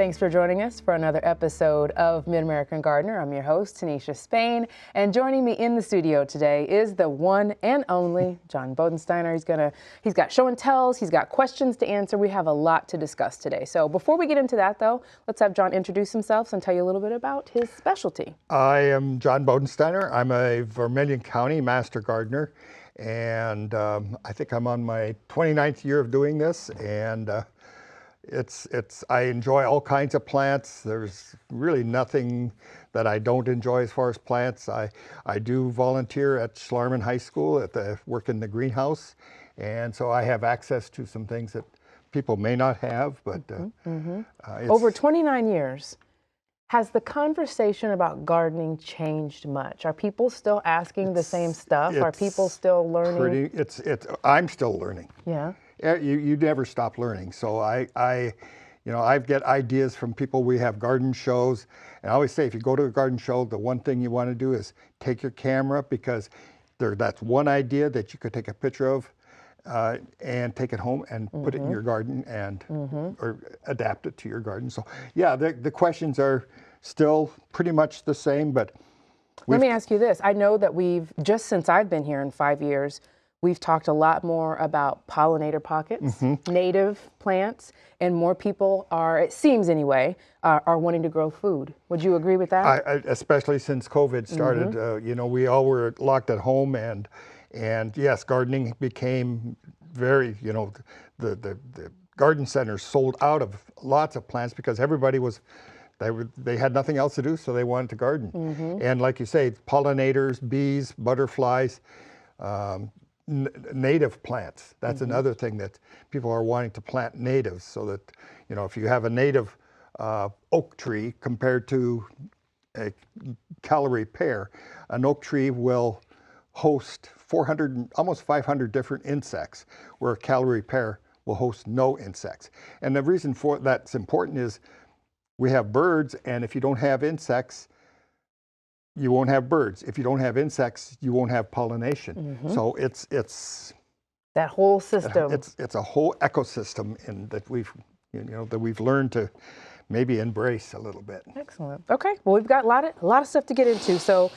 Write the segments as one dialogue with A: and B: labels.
A: thanks for joining us for another episode of Mid-American Gardener. I'm your host, Tinisha Spain, and joining me in the studio today is the one and only John Bodensteiner. He's got show and tells, he's got questions to answer. We have a lot to discuss today. So before we get into that though, let's have John introduce himself and tell you a little bit about his specialty.
B: I am John Bodensteiner. I'm a Vermilion County Master Gardener, and I think I'm on my 29th year of doing this, and I enjoy all kinds of plants. There's really nothing that I don't enjoy as far as plants. I do volunteer at Schlarman High School work in the greenhouse, and so I have access to some things that people may not have, but
A: over 29 years. Has the conversation about gardening changed much? Are people still asking the same stuff? Are people still learning?
B: I'm still learning.
A: Yeah.
B: You never stop learning. So I get ideas from people. We have garden shows, and I always say, if you go to a garden show, the one thing you want to do is take your camera, because that's one idea that you could take a picture of and take it home and put it in your garden and or adapt it to your garden. So yeah, the questions are still pretty much the same, but
A: let me ask you this. I know that just since I've been here in 5 years, we've talked a lot more about pollinator pockets, native plants, and more people it seems anyway, are wanting to grow food. Would you agree with that?
B: Especially since COVID started, we all were locked at home, and yes, gardening became very, the garden centers sold out of lots of plants because everybody they had nothing else to do, so they wanted to garden. And like you say, pollinators, bees, butterflies, native plants. That's another thing that people are wanting to plant natives, so that, if you have a native oak tree compared to a Callery pear, an oak tree will host 400, almost 500 different insects, where a Callery pear will host no insects. And the reason for that's important is we have birds, and if you don't have insects, you won't have birds. If you don't have insects, you won't have pollination. So it's
A: that whole system.
B: It's a whole ecosystem that we've learned to maybe embrace a little bit.
A: Excellent. Okay. Well, we've got a lot of stuff to get into. So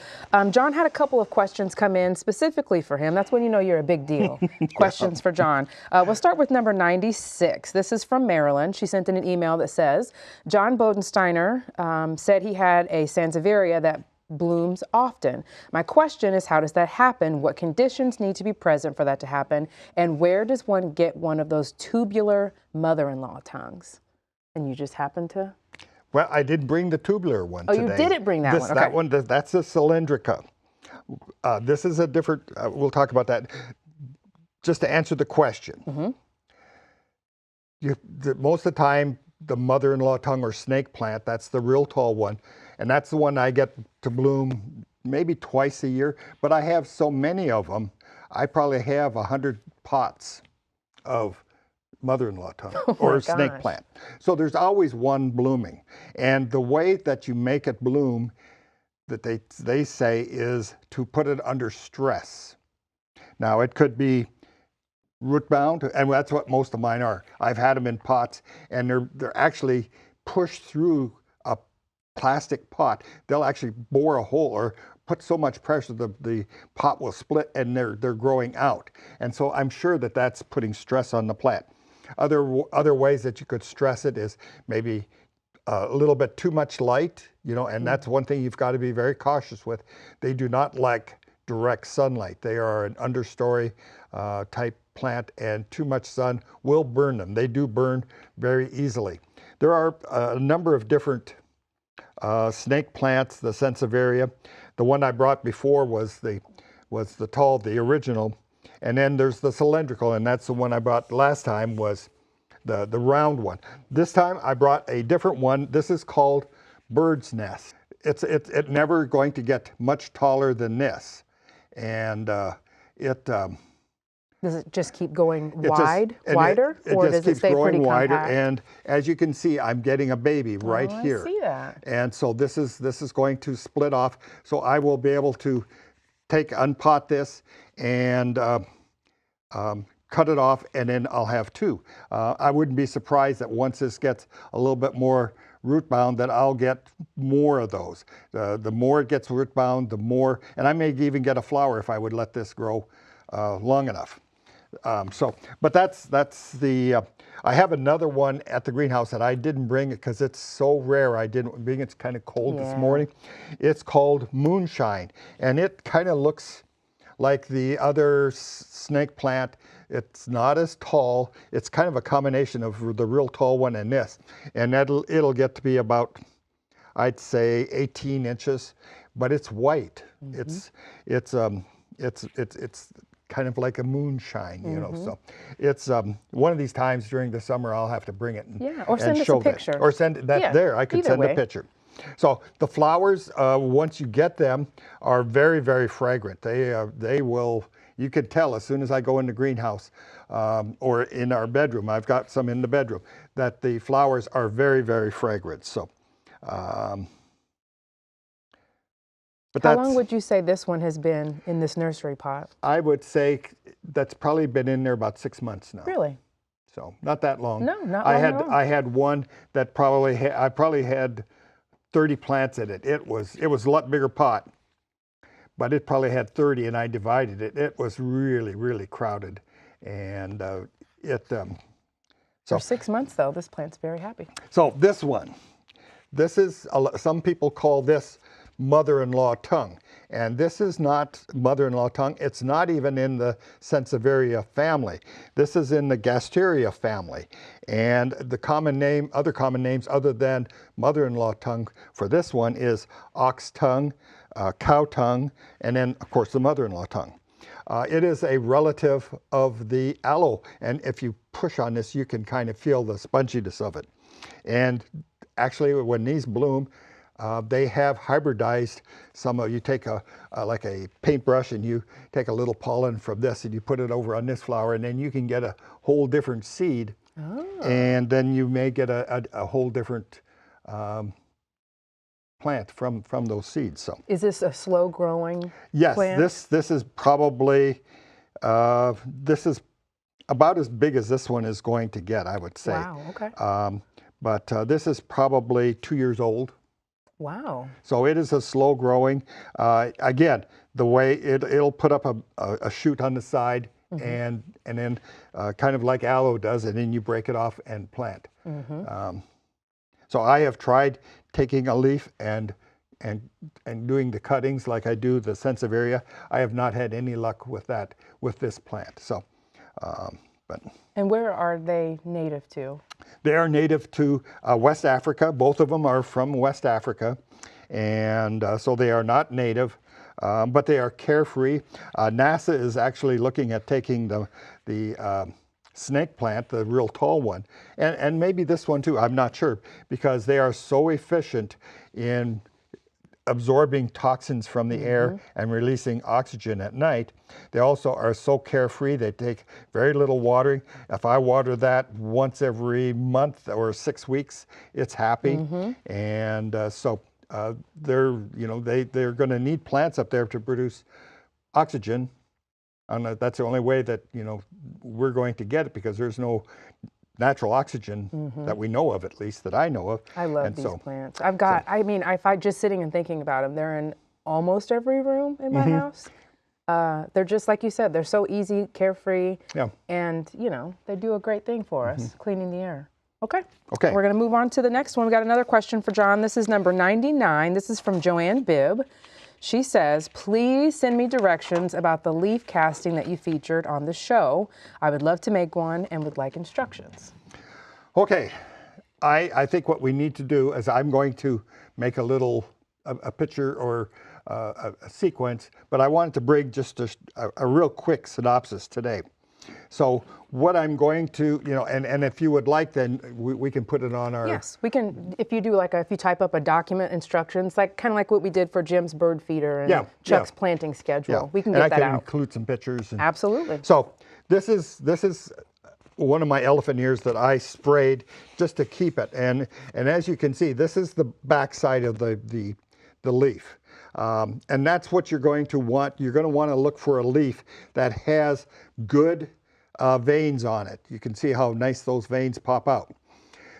A: John had a couple of questions come in specifically for him. That's when you know you're a big deal. Questions for John. We'll start with number 96. This is from Marilyn. She sent in an email that says, John Bodensteiner said he had a Sansevieria that blooms often. My question is, how does that happen? What conditions need to be present for that to happen? And where does one get one of those tubular mother-in-law tongues? And you just happened to?
B: Well, I did bring the tubular one today.
A: Oh, you didn't bring that one? Okay.
B: That one, that's a cylindrica. This is a different, we'll talk about that. Just to answer the question. Most of the time, the mother-in-law tongue or snake plant, that's the real tall one. And that's the one I get to bloom maybe twice a year. But I have so many of them, I probably have 100 pots of mother-in-law tongue or snake plant. So there's always one blooming. And the way that you make it bloom, that they say, is to put it under stress. Now it could be root bound, and that's what most of mine are. I've had them in pots, and they're actually pushed through a plastic pot. They'll actually bore a hole or put so much pressure the pot will split, and they're growing out. And so I'm sure that's putting stress on the plant. Other ways that you could stress it is maybe a little bit too much light, and that's one thing you've got to be very cautious with. They do not like direct sunlight. They are an understory type plant, and too much sun will burn them. They do burn very easily. There are a number of different snake plants, the Sansevieria. The one I brought before was the original. And then there's the cylindrical, and that's the one I brought last time, was the round one. This time I brought a different one. This is called bird's nest. It's never going to get much taller than this. And does
A: it just keep going wider? Or does it stay pretty
B: wider,
A: compact?
B: and as you can see, I'm getting a baby right here.
A: I see that.
B: And so this is going to split off. So I will be able to unpot this and cut it off, and then I'll have two. I wouldn't be surprised that once this gets a little bit more root bound, that I'll get more of those. The more it gets root bound, the more, and I may even get a flower if I would let this grow long enough. But that's the, I have another one at the greenhouse that I didn't bring it because it's so rare. I didn't bring it. It's kind of cold this morning. It's called Moonshine, and it kind of looks like the other snake plant. It's not as tall. It's kind of a combination of the real tall one and this, and it'll get to be about, I'd say, 18 inches, but it's white. It's kind of like a moonshine, you know. So it's one of these times during the summer I'll have to bring it
A: or send us a picture.
B: Or send that there. I could send a picture. So the flowers, once you get them, are very, very fragrant. They will, you can tell as soon as I go in the greenhouse or in our bedroom, I've got some in the bedroom, that the flowers are very, very fragrant. So. But
A: how long would you say this one has been in this nursery pot?
B: I would say that's probably been in there about 6 months now.
A: Really?
B: So not that long.
A: No, not long at all.
B: I had one that I probably had 30 plants in it. It was a lot bigger pot, but it probably had 30, and I divided it. It was really, really crowded, and
A: for 6 months though, this plant's very happy.
B: So this one, this is, some people call this mother-in-law tongue, and this is not mother-in-law tongue. It's not even in the Sansevieria family. This is in the Gasteria family, and the other common names other than mother-in-law tongue for this one is ox tongue, cow tongue, and then of course the mother-in-law tongue. It is a relative of the aloe, and if you push on this, you can kind of feel the sponginess of it. And actually, when these bloom, they have hybridized some of, you take like a paintbrush and you take a little pollen from this and you put it over on this flower, and then you can get a whole different seed. And then you may get a whole different plant from those seeds. So
A: is this a slow growing
B: plant? Yes, this is probably, this is about as big as this one is going to get, I would say.
A: Wow, okay.
B: But this is probably 2 years old.
A: Wow.
B: So it is a slow growing. Again, the way it'll put up a shoot on the side, and then kind of like aloe does, and then you break it off and plant. So I have tried taking a leaf and doing the cuttings like I do the Sansevieria. I have not had any luck with that with this plant. So,
A: and where are they native to?
B: They are native to West Africa. Both of them are from West Africa, and so they are not native, but they are carefree. NASA is actually looking at taking the snake plant, the real tall one, and maybe this one too, I'm not sure, because they are so efficient in absorbing toxins from the air and releasing oxygen at night. They also are so carefree. They take very little watering. If I water that once every month or 6 weeks, it's happy. And so they're going to need plants up there to produce oxygen. And that's the only way that we're going to get it, because there's no natural oxygen that we know of, at least that I know of.
A: I love these plants. I've got, I mean, if I just sitting and thinking about them, they're in almost every room in my house. They're just like you said, they're so easy, carefree, and they do a great thing for us, cleaning the air. Okay. We're going to move on to the next one. We got another question for John. This is number 99. This is from Joanne Bibb. She says, please send me directions about the leaf casting that you featured on the show. I would love to make one and would like instructions. Okay.
B: I think what we need to do is I'm going to make a picture or a sequence, but I wanted to bring just a real quick synopsis today. So what I'm going to, and if you would like, then we can put it on our...
A: Yes, we can, if you do if you type up a document instructions, kind of like what we did for Jim's bird feeder and Chuck's planting schedule. We can get that out.
B: And I can include some pictures.
A: Absolutely.
B: So this is one of my elephant ears that I sprayed just to keep it. And as you can see, this is the back side of the leaf. And that's what you're going to want. You're going to want to look for a leaf that has good veins on it. You can see how nice those veins pop out.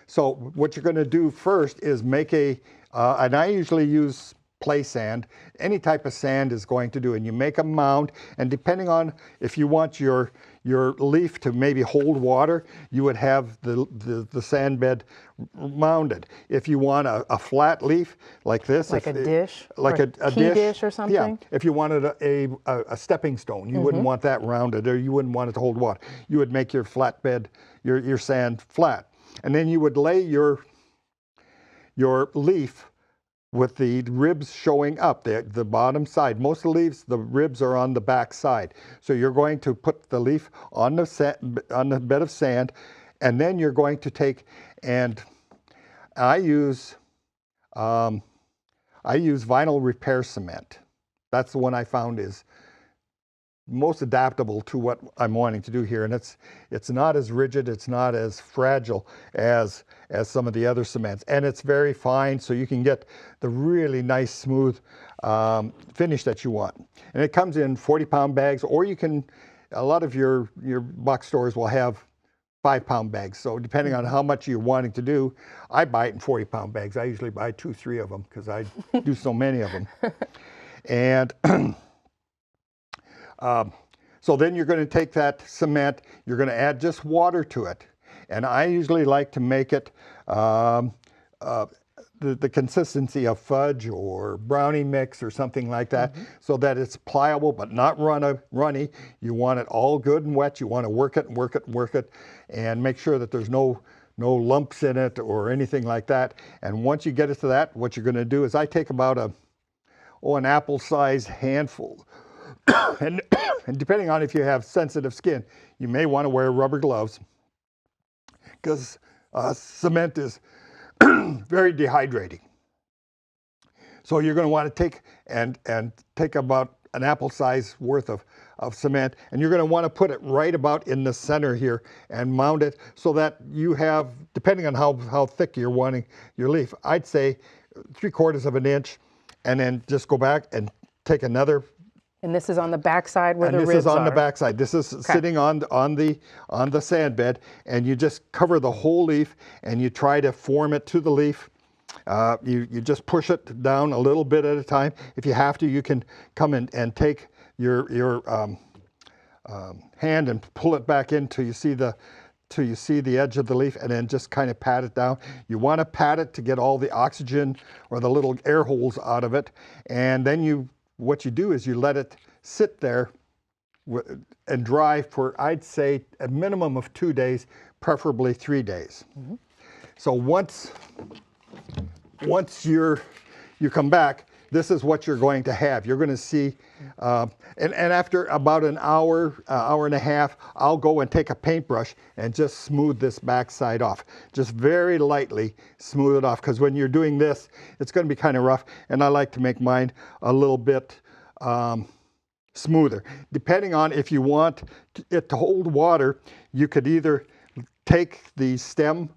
B: So what you're going to do first is make and I usually use play sand. Any type of sand is going to do, and you make a mound, and depending on if you want your leaf to maybe hold water, you would have the sand bed mounded. If you want a flat leaf like this,
A: like a dish,
B: like
A: or
B: a
A: key dish or
B: yeah.
A: something.
B: If you wanted a stepping stone, you wouldn't want that rounded, or you wouldn't want it to hold water. You would make your flat bed, your sand flat, and then you would lay your leaf with the ribs showing up, the bottom side. Most of the leaves, the ribs are on the back side. So you're going to put the leaf on the bed of sand, and then you're going to take, and I use vinyl repair cement. That's the one I found is most adaptable to what I'm wanting to do here, and it's not as rigid, it's not as fragile as some of the other cements, and it's very fine, so you can get the really nice smooth finish that you want. And it comes in 40-pound bags, or you can, a lot of your box stores will have 5-pound bags. So depending on how much you're wanting to do, I buy it in 40-pound bags. I usually buy 2-3 of them because I do so many of them. And so then you're going to take that cement, you're going to add just water to it. And I usually like to make it the consistency of fudge or brownie mix or something like that, so that it's pliable but not runny. You want it all good and wet. You want to work it and work it and work it, and make sure that there's no lumps in it or anything like that. And once you get it to that, what you're going to do is I take about an apple-sized handful. and depending on if you have sensitive skin, you may want to wear rubber gloves, because cement is very dehydrating. So you're going to want to take about an apple size worth of cement, and you're going to want to put it right about in the center here and mount it so that you have, depending on how thick you're wanting your leaf, I'd say 3/4 of an inch, and then just go back and take another.
A: And this is on the back side where the ribs are.
B: And this is on the back side. This is sitting on the sand bed, and you just cover the whole leaf, and you try to form it to the leaf. You just push it down a little bit at a time. If you have to, you can come in and take your hand and pull it back in till you see the edge of the leaf, and then just kind of pat it down. You want to pat it to get all the oxygen or the little air holes out of it, and then what you do is you let it sit there and dry for, I'd say, a minimum of 2 days, preferably 3 days. So once you come back, this is what you're going to have. You're going to see, and after about an hour, hour and a half, I'll go and take a paintbrush and just smooth this backside off. Just very lightly smooth it off, because when you're doing this, it's going to be kind of rough, and I like to make mine a little bit smoother. Depending on if you want it to hold water, you could either take the stem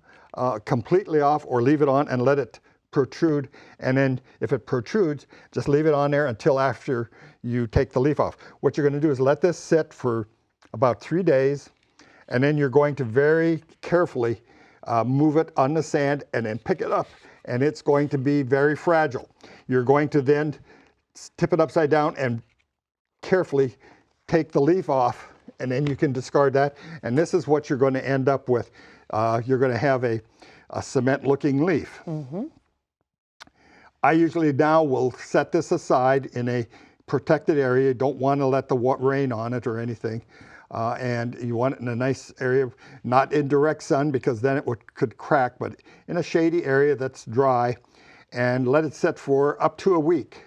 B: completely off or leave it on and let it protrude, and then if it protrudes, just leave it on there until after you take the leaf off. What you're going to do is let this sit for about 3 days, and then you're going to very carefully move it on the sand and then pick it up, and it's going to be very fragile. You're going to then tip it upside down and carefully take the leaf off, and then you can discard that, and this is what you're going to end up with. You're going to have a cement looking leaf. I usually now will set this aside in a protected area. You don't want to let the rain on it or anything. And you want it in a nice area, not in direct sun, because then it could crack, but in a shady area that's dry, and let it set for up to a week.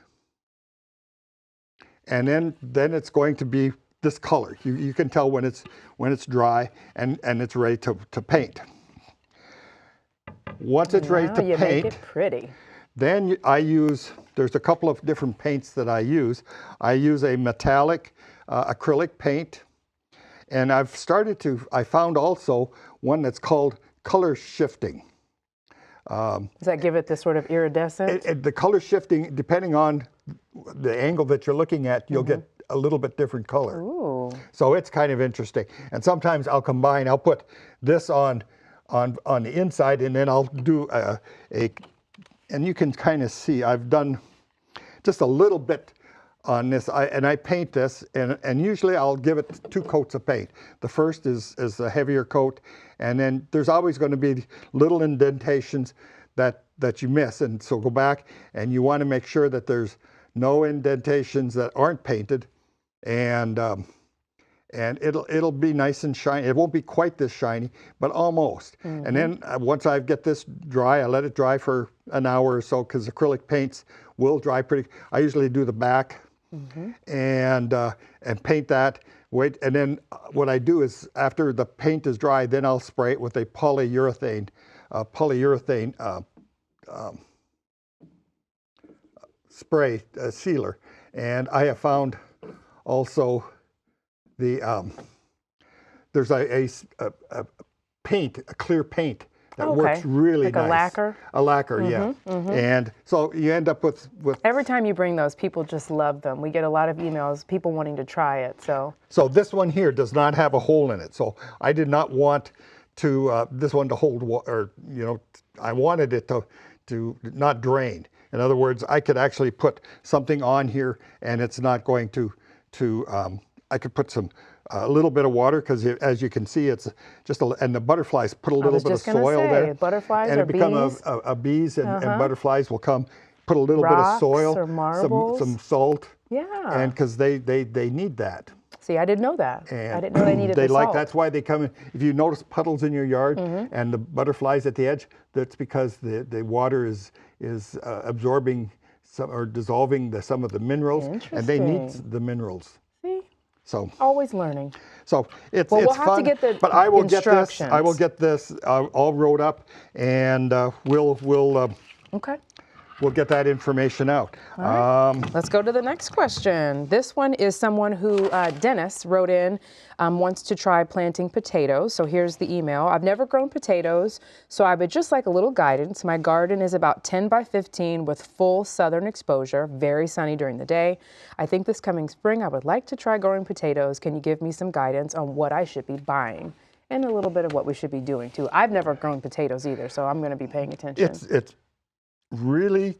B: And then it's going to be this color. You can tell when it's dry and it's ready to paint. Once it's ready to paint,
A: make it pretty.
B: Then there's a couple of different paints that I use. I use a metallic acrylic paint, and I found also one that's called color shifting.
A: Does that give it this sort of iridescence?
B: The color shifting, depending on the angle that you're looking at, you'll get a little bit different color.
A: Ooh.
B: So it's kind of interesting. And sometimes I'll put this on on the inside, and then I'll do and you can kind of see I've done just a little bit on this, and I paint this, and usually I'll give it 2 coats of paint. The first is a heavier coat, and then there's always going to be little indentations that you miss, and so go back, and you want to make sure that there's no indentations that aren't painted, and it'll be nice and shiny. It won't be quite this shiny, but almost. And then once I get this dry, I let it dry for an hour or so, because acrylic paints will dry pretty. I usually do the back and paint that. Wait, and then what I do is after the paint is dry, then I'll spray it with a polyurethane spray sealer. And I have found also there's a paint, a clear paint that works really
A: like
B: nice.
A: a lacquer?
B: A lacquer, yeah. And so you end up with...
A: Every time you bring those, people just love them. We get a lot of emails, people wanting to try it, so.
B: So this one here does not have a hole in it. So I did not want to, this one to hold, or, you know, I wanted it to not drain. In other words, I could actually put something on here and it's not going to I could put a little bit of water, because as you can see, it's just and the butterflies put a little bit of soil there.
A: Butterflies
B: and
A: or
B: it becomes
A: bees.
B: Bees and butterflies will come, put a little bit of soil,
A: or marbles.
B: some salt.
A: Yeah.
B: And because they need that.
A: See, I didn't know that.
B: And
A: I didn't know they needed the salt.
B: That's why they come in. If you notice puddles in your yard and the butterflies at the edge, that's because the water is absorbing or dissolving some of the minerals, and they need the minerals.
A: See?
B: So
A: always learning.
B: So it's
A: we'll
B: fun,
A: have to get the
B: but I will get this.
A: instructions.
B: I will get this all wrote up, and we'll get that information out.
A: All right. Let's go to the next question. This one is someone who, Dennis, wrote in, wants to try planting potatoes. So here's the email. I've never grown potatoes, so I would just like a little guidance. My garden is about 10 by 15 with full southern exposure, very sunny during the day. I think this coming spring I would like to try growing potatoes. Can you give me some guidance on what I should be buying? And a little bit of what we should be doing too. I've never grown potatoes either, so I'm going to be paying attention.
B: It's really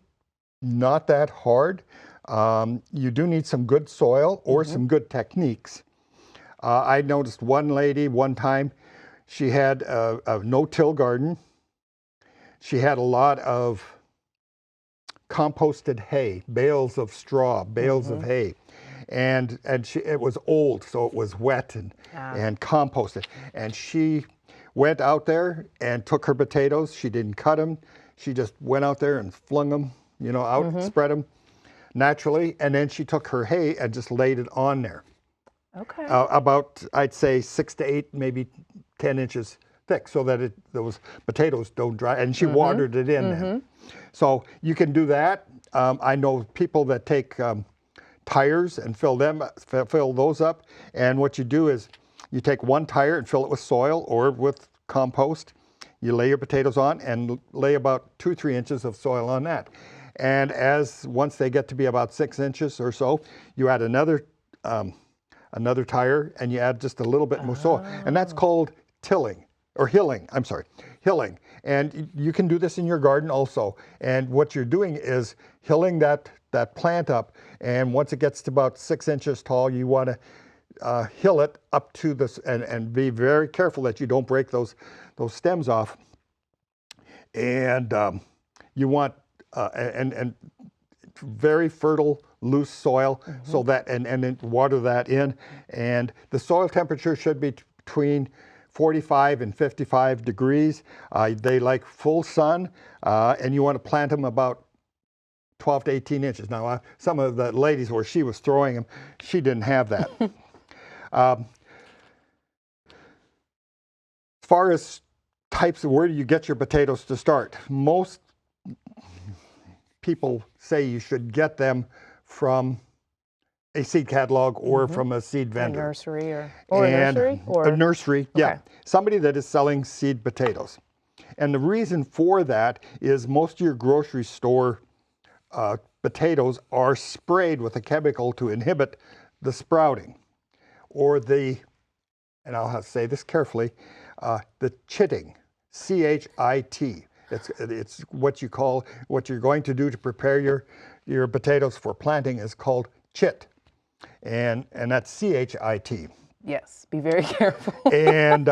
B: not that hard. You do need some good soil or some good techniques. I noticed one lady one time, she had a no-till garden. She had a lot of composted hay, bales of straw, bales of hay. And it was old, so it was wet and composted. And she went out there and took her potatoes. She didn't cut them. She just went out there and flung them, you know, out, spread them naturally. And then she took her hay and just laid it on there.
A: Okay.
B: About, I'd say 6 to 8, maybe 10 inches thick, so that those potatoes don't dry. And she watered it in then. So you can do that. I know people that take tires and fill those up. And what you do is you take one tire and fill it with soil or with compost. You lay your potatoes on and lay about 2 or 3 inches of soil on that. And once they get to be about 6 inches or so, you add another tire and you add just a little bit more soil. And that's called hilling. And you can do this in your garden also. And what you're doing is hilling that plant up. And once it gets to about 6 inches tall, you want to hill it up to this, and be very careful that you don't break those stems off. And you want and very fertile, loose soil, so that and then water that in. And the soil temperature should be between 45 and 55 degrees. They like full sun, and you want to plant them about 12 to 18 inches. Now, some of the ladies where she was throwing them, she didn't have that. As far as types of where do you get your potatoes to start, most people say you should get them from a seed catalog or from a seed vendor.
A: A nursery or a nursery? Or
B: a nursery, yeah. Somebody that is selling seed potatoes. And the reason for that is most of your grocery store potatoes are sprayed with a chemical to inhibit the sprouting, or and I'll have to say this carefully, the chitting. C-H-I-T. It's what you're going to do to prepare your potatoes for planting is called chit, and that's C-H-I-T.
A: Yes, be very careful.
B: And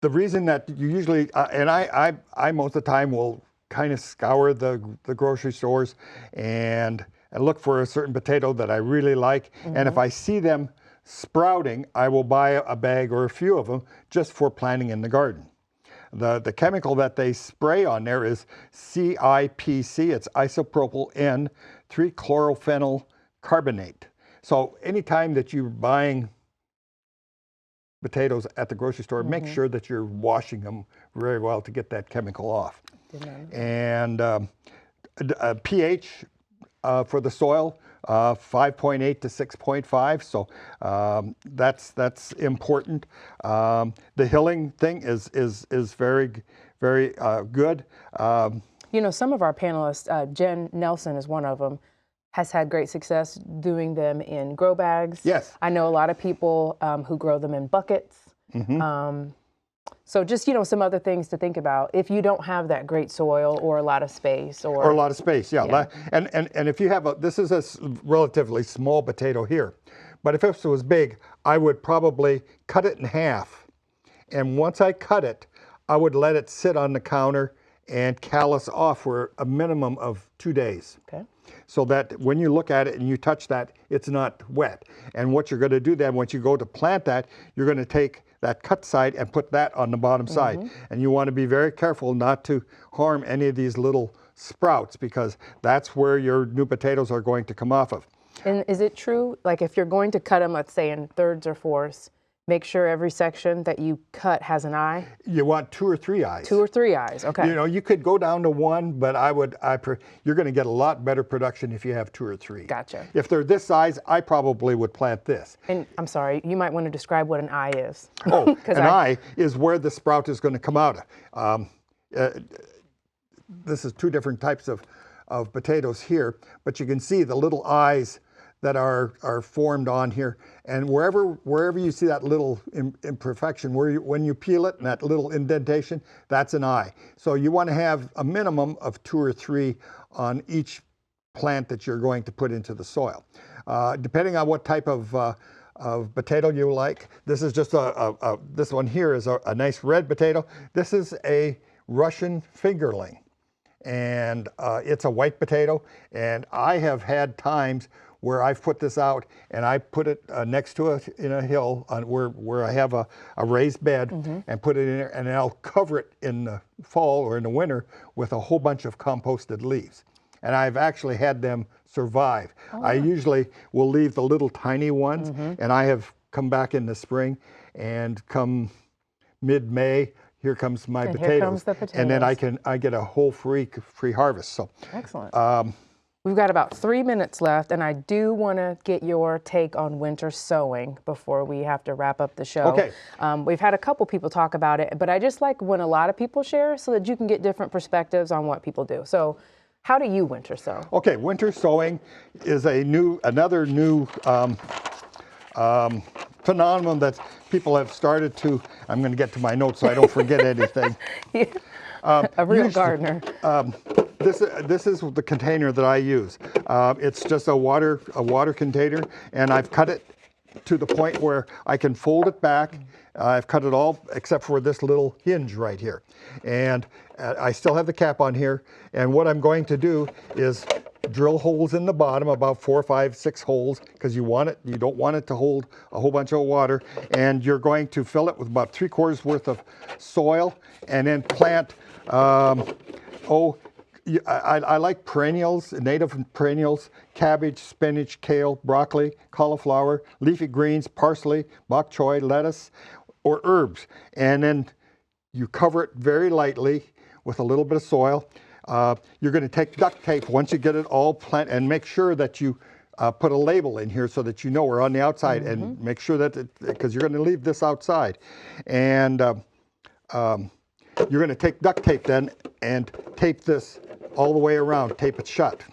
B: the reason that you usually, and I most of the time will kind of scour the grocery stores and look for a certain potato that I really like. And if I see them sprouting, I will buy a bag or a few of them just for planting in the garden. The chemical that they spray on there is CIPC. It's isopropyl N-3-chlorophenyl carbonate. So anytime that you're buying potatoes at the grocery store, make sure that you're washing them very well to get that chemical off. And pH for the soil, 5.8 to 6.5. So that's important. The hilling thing is very, very good.
A: You know, some of our panelists, Jen Nelson is one of them, has had great success doing them in grow bags.
B: Yes.
A: I know a lot of people who grow them in buckets. So just, you know, some other things to think about if you don't have that great soil or a lot of space. Or
B: a lot of space, yeah. And if you have this is a relatively small potato here, but if it was big, I would probably cut it in half. And once I cut it, I would let it sit on the counter and callus off for a minimum of 2 days.
A: Okay.
B: So that when you look at it and you touch that, it's not wet. And what you're going to do then, once you go to plant that, you're going to take that cut side and put that on the bottom side. And you want to be very careful not to harm any of these little sprouts, because that's where your new potatoes are going to come off of.
A: And is it true, like if you're going to cut them, let's say in thirds or fourths, make sure every section that you cut has an eye?
B: You want 2 or 3 eyes.
A: 2 or 3 eyes, okay.
B: You know, you could go down to 1, but you're going to get a lot better production if you have 2 or 3.
A: Gotcha.
B: If they're this size, I probably would plant this.
A: And I'm sorry, you might want to describe what an eye is.
B: Oh, an eye is where the sprout is going to come out of. This is 2 different types of potatoes here, but you can see the little eyes that are formed on here, and wherever you see that little imperfection, when you peel it and that little indentation, that's an eye. So you want to have a minimum of 2 or 3 on each plant that you're going to put into the soil. Depending on what type of potato you like, this is just this one here is a nice red potato. This is a Russian fingerling, and it's a white potato, and I have had times where I've put this out and I put it next to it in a hill where I have a raised bed and put it in there, and I'll cover it in the fall or in the winter with a whole bunch of composted leaves. And I've actually had them survive. I usually will leave the little tiny ones, and I have come back in the spring, and come mid-May, here comes my potatoes.
A: Here comes the potatoes.
B: And then I get a whole free harvest. So
A: excellent. We've got about 3 minutes left, and I do want to get your take on winter sowing before we have to wrap up the show.
B: Okay.
A: We've had a couple people talk about it, but I just like when a lot of people share so that you can get different perspectives on what people do. So how do you winter sow?
B: Okay, winter sowing is another new phenomenon that people have started to, I'm going to get to my notes so I don't forget anything.
A: A real gardener.
B: This is the container that I use. It's just a water container, and I've cut it to the point where I can fold it back. I've cut it all except for this little hinge right here. And I still have the cap on here. And what I'm going to do is drill holes in the bottom, about 4, 5, 6 holes, because you don't want it to hold a whole bunch of water. And you're going to fill it with about 3/4 worth of soil, and then plant, I like perennials, native perennials: cabbage, spinach, kale, broccoli, cauliflower, leafy greens, parsley, bok choy, lettuce, or herbs. And then you cover it very lightly with a little bit of soil. You're going to take duct tape once you get it all planted, and make sure that you put a label in here so that you know we're on the outside, and make sure that, because you're going to leave this outside. And you're going to take duct tape then and tape this all the way around, tape it shut.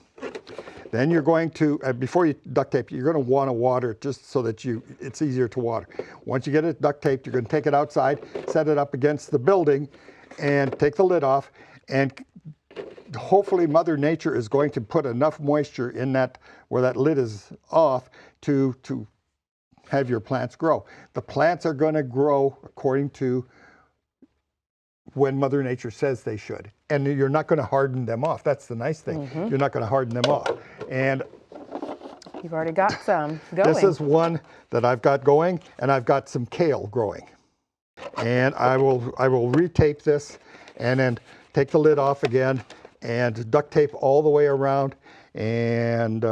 B: Then you're going to, before you duct tape, you're going to want to water it just so that it's easier to water. Once you get it duct taped, you're going to take it outside, set it up against the building, and take the lid off. And hopefully Mother Nature is going to put enough moisture in that, where that lid is off, to have your plants grow. The plants are going to grow according to when Mother Nature says they should. And you're not going to harden them off. That's the nice thing. You're not going to harden them off. And
A: you've already got some going.
B: This is one that I've got going, and I've got some kale growing. And I will retape this and then take the lid off again and duct tape all the way around. And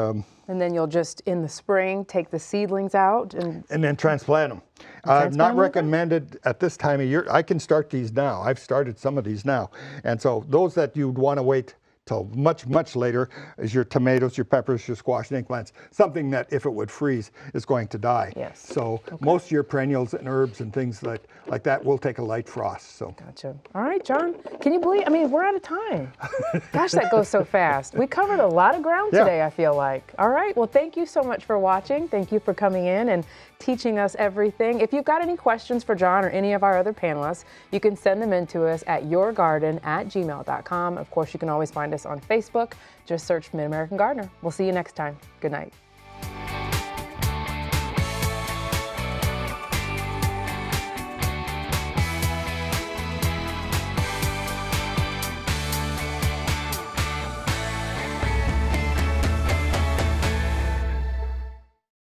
A: then you'll just, in the spring, take the seedlings out and
B: then transplant them. Not recommended at this time of year. I can start these now. I've started some of these now. And so those that you'd want to wait till much, much later is your tomatoes, your peppers, your squash and eggplants, something that if it would freeze is going to die.
A: Yes.
B: So most of your perennials and herbs and things like that will take a light frost. So.
A: Gotcha. All right, John, can you believe, I mean, we're out of time. Gosh, that goes so fast. We covered a lot of ground today, I feel like. All right, well, thank you so much for watching. Thank you for coming in and teaching us everything. If you've got any questions for John or any of our other panelists, you can send them in to us at yourgarden@gmail.com. Of course, you can always find us on Facebook. Just search Mid-American Gardener. We'll see you next time. Good night.